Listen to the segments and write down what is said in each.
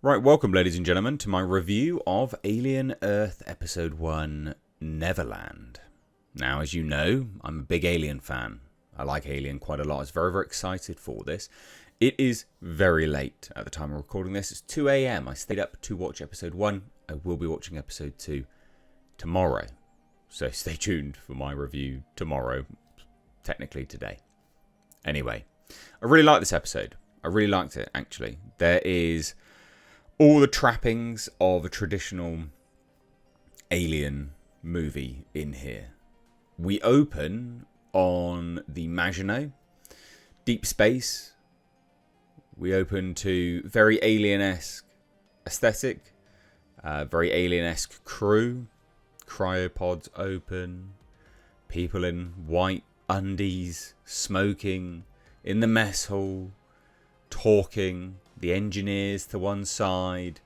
Right, welcome ladies and gentlemen to my review of Alien Earth Episode 1, Neverland. Now, as you know, I'm a big Alien fan. I like Alien quite a lot. I was very, very excited for this. It is very late at the time of recording this. It's 2 a.m. I stayed up to watch Episode 1. I will be watching Episode 2 tomorrow. So stay tuned for my review tomorrow, technically today. Anyway, I really like this episode. I really liked it, actually. There is all the trappings of a traditional Alien movie in here. We open on the Maginot, deep space. We open to very alien-esque aesthetic, very alien-esque crew. Cryopods open, people in white undies, smoking, in the mess hall, talking. The engineers to one side.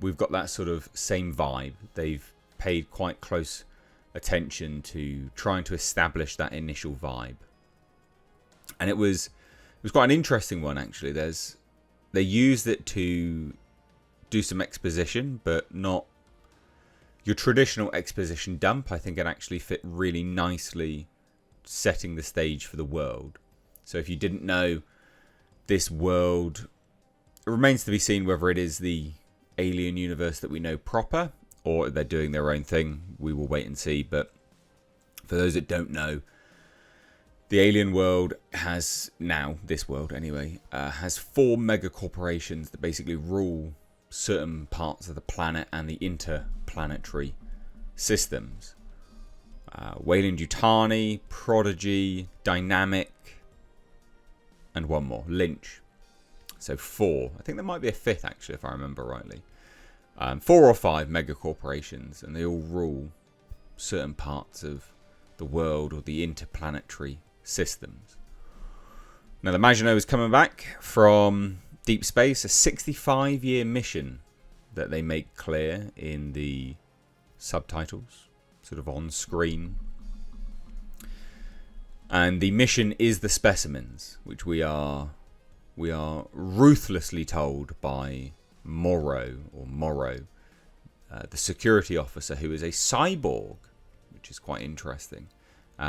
We've got that sort of same vibe. They've paid quite close attention to trying to establish that initial vibe. And it was quite an interesting one, actually. They used it to do some exposition, but not your traditional exposition dump. I think it actually fit really nicely, setting the stage for the world. So if you didn't know, this world, it remains to be seen whether it is the alien universe that we know proper or they're doing their own thing. We will wait and see. But for those that don't know, the alien world has now, this world anyway, has 4 mega corporations that basically rule certain parts of the planet and the interplanetary systems. Weyland-Yutani, Prodigy, Dynamic, and one more, Lynch. So 4. I think there might be a 5th, actually, if I remember rightly. 4 or 5 mega corporations, and they all rule certain parts of the world or the interplanetary systems. Now, the Maginot is coming back from deep space, a 65-year mission that they make clear in the subtitles, sort of on screen. And the mission is the Specimens, which we are ruthlessly told by Morrow, the security officer, who is a cyborg, which is quite interesting.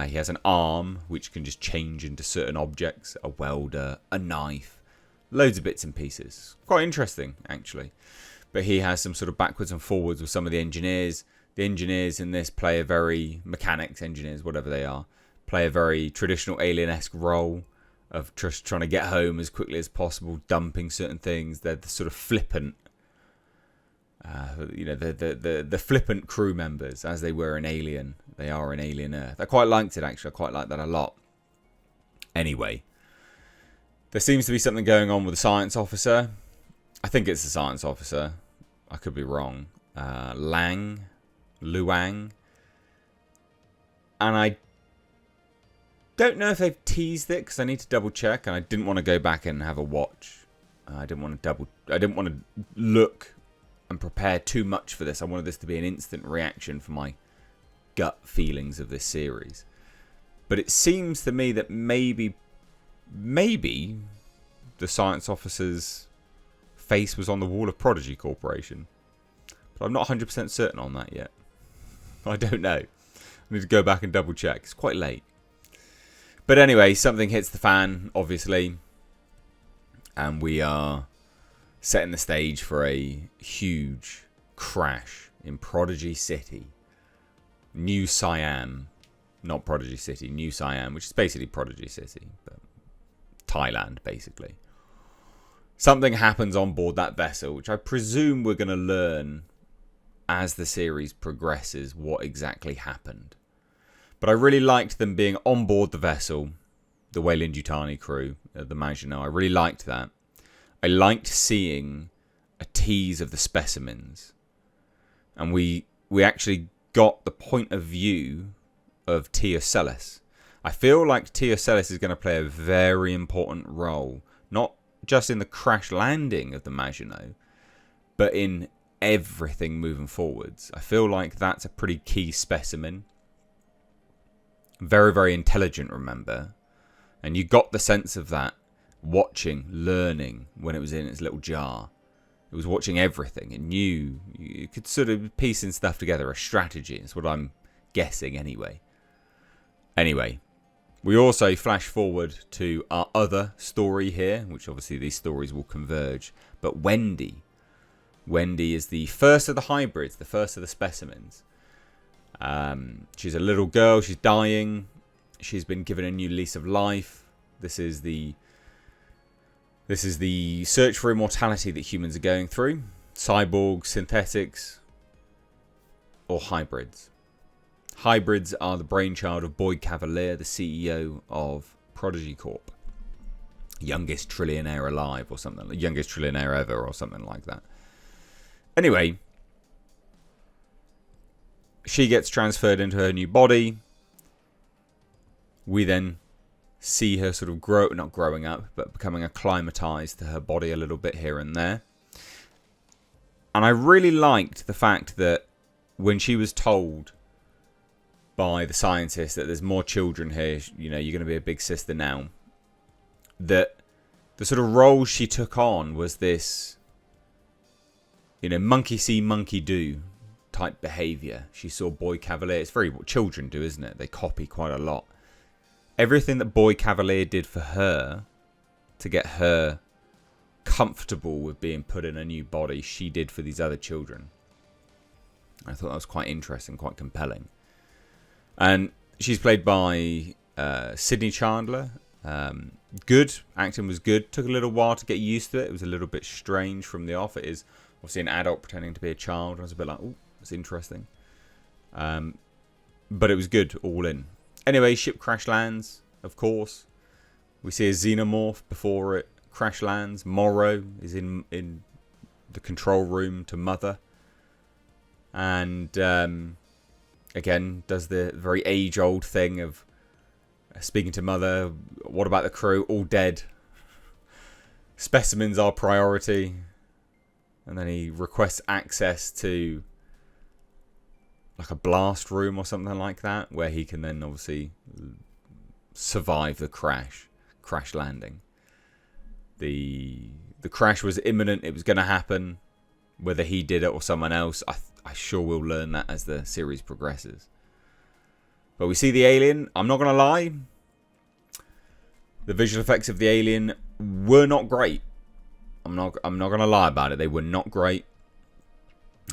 He has an arm which can just change into certain objects, a welder, a knife, loads of bits and pieces. Quite interesting, actually. But he has some sort of backwards and forwards with some of the engineers. The engineers in this play a very mechanics engineers, whatever they are. Play a very traditional alien-esque role of just trying to get home as quickly as possible, dumping certain things. They're the sort of flippant, the flippant crew members, as they were in Alien. They are in Alien Earth. I quite liked it, actually. I quite liked that a lot. Anyway, there seems to be something going on with the science officer. I think it's the science officer. I could be wrong. Luang. And I don't know if they've teased it, because I need to double check, and I didn't want to go back and have a watch. I didn't want to look and prepare too much for this. I wanted this to be an instant reaction for my gut feelings of this series. But it seems to me that maybe the science officer's face was on the wall of Prodigy Corporation. But I'm not 100% certain on that yet. I don't know. I need to go back and double check. It's quite late. But anyway, something hits the fan, obviously. And we are setting the stage for a huge crash in Prodigy City. New Siam. Not Prodigy City, New Siam, which is basically Prodigy City. But Thailand, basically. Something happens on board that vessel, which I presume we're going to learn as the series progresses what exactly happened. But I really liked them being on board the vessel, the Weyland-Yutani crew, the Maginot. I really liked that. I liked seeing a tease of the Specimens. And we actually got the point of view of Teocellus. I feel like Teocellus is going to play a very important role, not just in the crash landing of the Maginot, but in everything moving forwards. I feel like that's a pretty key specimen. Very, very intelligent, remember? And you got the sense of that watching, learning when it was in its little jar. It was watching everything. It knew. You could sort of piecing stuff together. A strategy is what I'm guessing anyway. Anyway, we also flash forward to our other story here, which obviously these stories will converge. But Wendy. Wendy is the first of the hybrids, the first of the specimens. She's a little girl. She's dying. She's been given a new lease of life. This is the search for immortality that humans are going through. Cyborgs, synthetics, or hybrids. Hybrids are the brainchild of Boyd Cavalier, the CEO of Prodigy Corp. Youngest trillionaire alive or something. Youngest trillionaire ever or something like that. Anyway, she gets transferred into her new body. We then see her sort of not growing up, but becoming acclimatized to her body a little bit here and there. And I really liked the fact that when she was told by the scientist that there's more children here, you know, you're going to be a big sister now, that the sort of role she took on was this, you know, monkey see, monkey do type behavior. She saw Boyd Cavalier. It's very what children do, isn't it? They copy quite a lot. Everything that Boyd Cavalier did for her to get her comfortable with being put in a new body, she did for these other children. I thought that was quite interesting, quite compelling. And she's played by Sydney Chandler. Good. Acting was good. Took a little while to get used to it. It was a little bit strange from the off. It is obviously an adult pretending to be a child. I was a bit like, oh, that's interesting. But it was good all in. Anyway, ship crash lands, of course. We see a xenomorph before it crash lands. Morrow is in the control room to Mother. And again, does the very age-old thing of speaking to Mother. What about the crew? All dead. Specimens are priority. And then he requests access to like a blast room or something like that, where he can then obviously survive the crash landing. The crash was imminent. It was going to happen. Whether he did it or someone else, I sure will learn that as the series progresses. But we see the alien. I'm not going to lie. The visual effects of the alien were not great. I'm not going to lie about it. They were not great.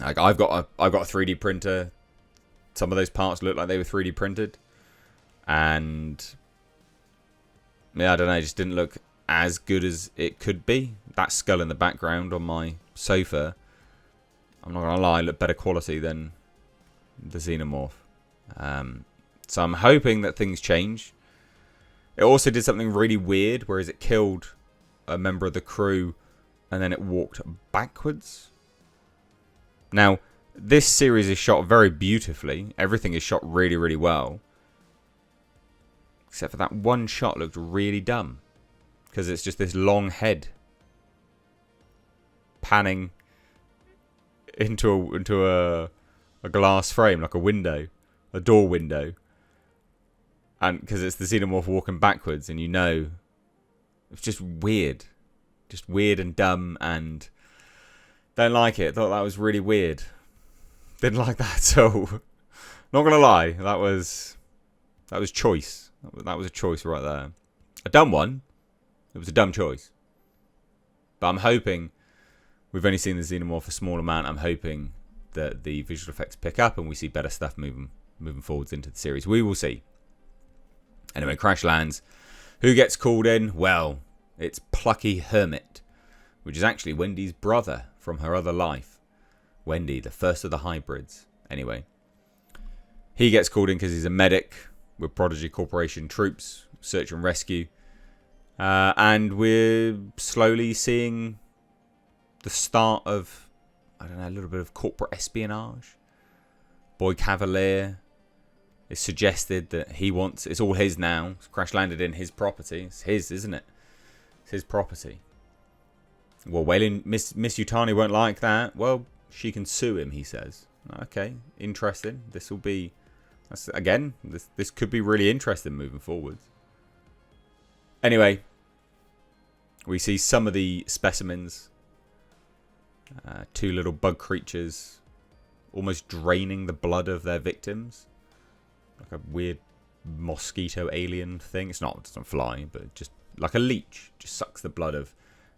Like I've got a 3D printer. Some of those parts look like they were 3D printed. And yeah, I don't know, it just didn't look as good as it could be. That skull in the background on my sofa, I'm not going to lie, looked better quality than the xenomorph. So I'm hoping that things change. It also did something really weird, whereas it killed a member of the crew and then it walked backwards. Now, this series is shot very beautifully. Everything is shot really, really well. Except for that one shot looked really dumb. Because it's just this long head panning into a glass frame, like a window. A door window. And because it's the xenomorph walking backwards, and you know, it's just weird. Just weird and dumb, and don't like it. Thought that was really weird. Didn't like that at all. Not gonna lie, that was choice. That was a choice right there. A dumb one. It was a dumb choice. But I'm hoping, we've only seen the xenomorph a small amount. I'm hoping that the visual effects pick up and we see better stuff moving forwards into the series. We will see. Anyway, crash lands. Who gets called in? Well, it's Plucky Hermit, which is actually Wendy's brother from her other life. Wendy, the first of the hybrids. Anyway, he gets called in because he's a medic with Prodigy Corporation troops, search and rescue. And we're slowly seeing the start of, I don't know, a little bit of corporate espionage. Boyd Cavalier is suggested that he wants, it's all his now. It's crash landed in his property. It's his, isn't it? It's his property. Well, Miss Yutani won't like that. Well, she can sue him, he says. Okay, interesting. This will be, again, this could be really interesting moving forwards. Anyway, we see some of the specimens Two little bug creatures almost draining the blood of their victims. Like a weird mosquito alien thing. It doesn't fly, but just like a leech. Just sucks the blood of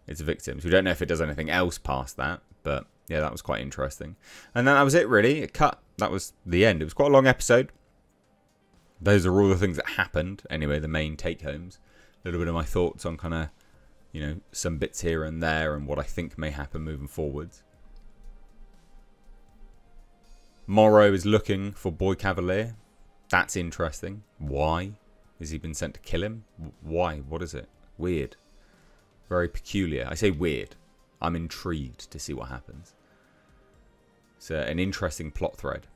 its victims. We don't know if it does anything else past that, but yeah, that was quite interesting. And then that was it, really. It cut. That was the end. It was quite a long episode. Those are all the things that happened. Anyway, the main take-homes. A little bit of my thoughts on kind of, some bits here and there and what I think may happen moving forwards. Morrow is looking for Boy Cavalier. That's interesting. Why? Has he been sent to kill him? Why? What is it? Weird. Very peculiar. I say weird. I'm intrigued to see what happens. It's an interesting plot thread.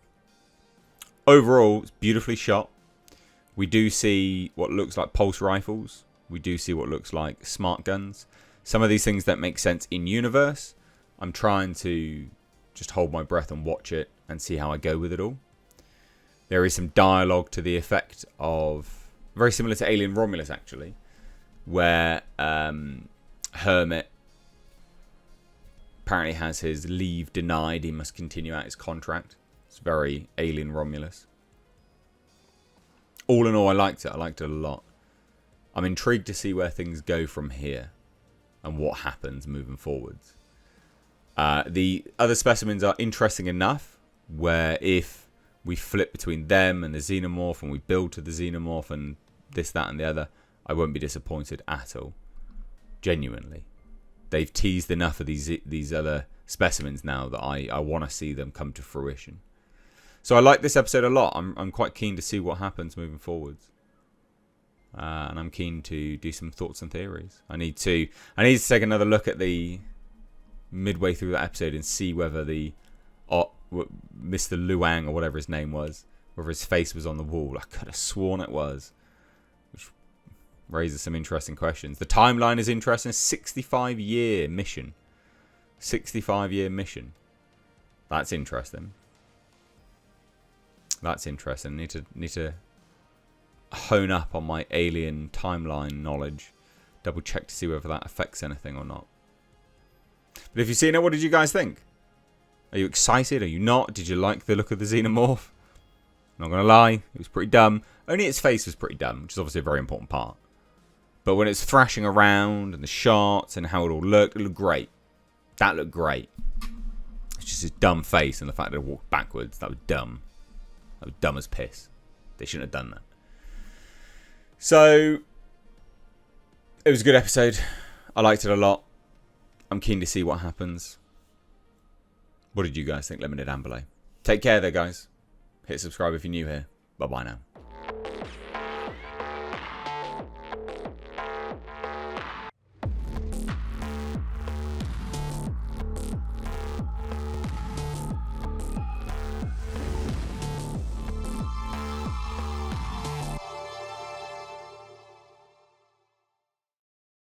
Overall, it's beautifully shot. We do see what looks like pulse rifles. We do see what looks like smart guns. Some of these things don't make sense in universe. I'm trying to just hold my breath and watch it and see how I go with it all. There is some dialogue to the effect of, very similar to Alien Romulus actually, where Hermit apparently has his leave denied. He must continue out his contract. It's very Alien Romulus. All in all, I liked it. I liked it a lot. I'm intrigued to see where things go from here and what happens moving forwards. The other specimens are interesting enough where if we flip between them and the xenomorph and we build to the xenomorph and this, that and the other, I won't be disappointed at all. Genuinely. They've teased enough of these other specimens now that I want to see them come to fruition. So I like this episode a lot. I'm quite keen to see what happens moving forwards. And I'm keen to do some thoughts and theories. I need to take another look at the midway through that episode and see whether the Mr. Luang or whatever his name was, whether his face was on the wall. I could have sworn it was, which raises some interesting questions. The timeline is interesting. 65-year mission. 65-year mission. That's interesting. That's interesting. Need to hone up on my alien timeline knowledge. Double check to see whether that affects anything or not. But if you've seen it, what did you guys think? Are you excited? Are you not? Did you like the look of the xenomorph? Not going to lie, it was pretty dumb. Only its face was pretty dumb, which is obviously a very important part. But when it's thrashing around and the shots and how it all looked, it looked great. That looked great. It's just his dumb face and the fact that it walked backwards. That was dumb. That was dumb as piss. They shouldn't have done that. So, it was a good episode. I liked it a lot. I'm keen to see what happens. What did you guys think? Let me know down below. Take care there, guys. Hit subscribe if you're new here. Bye-bye now.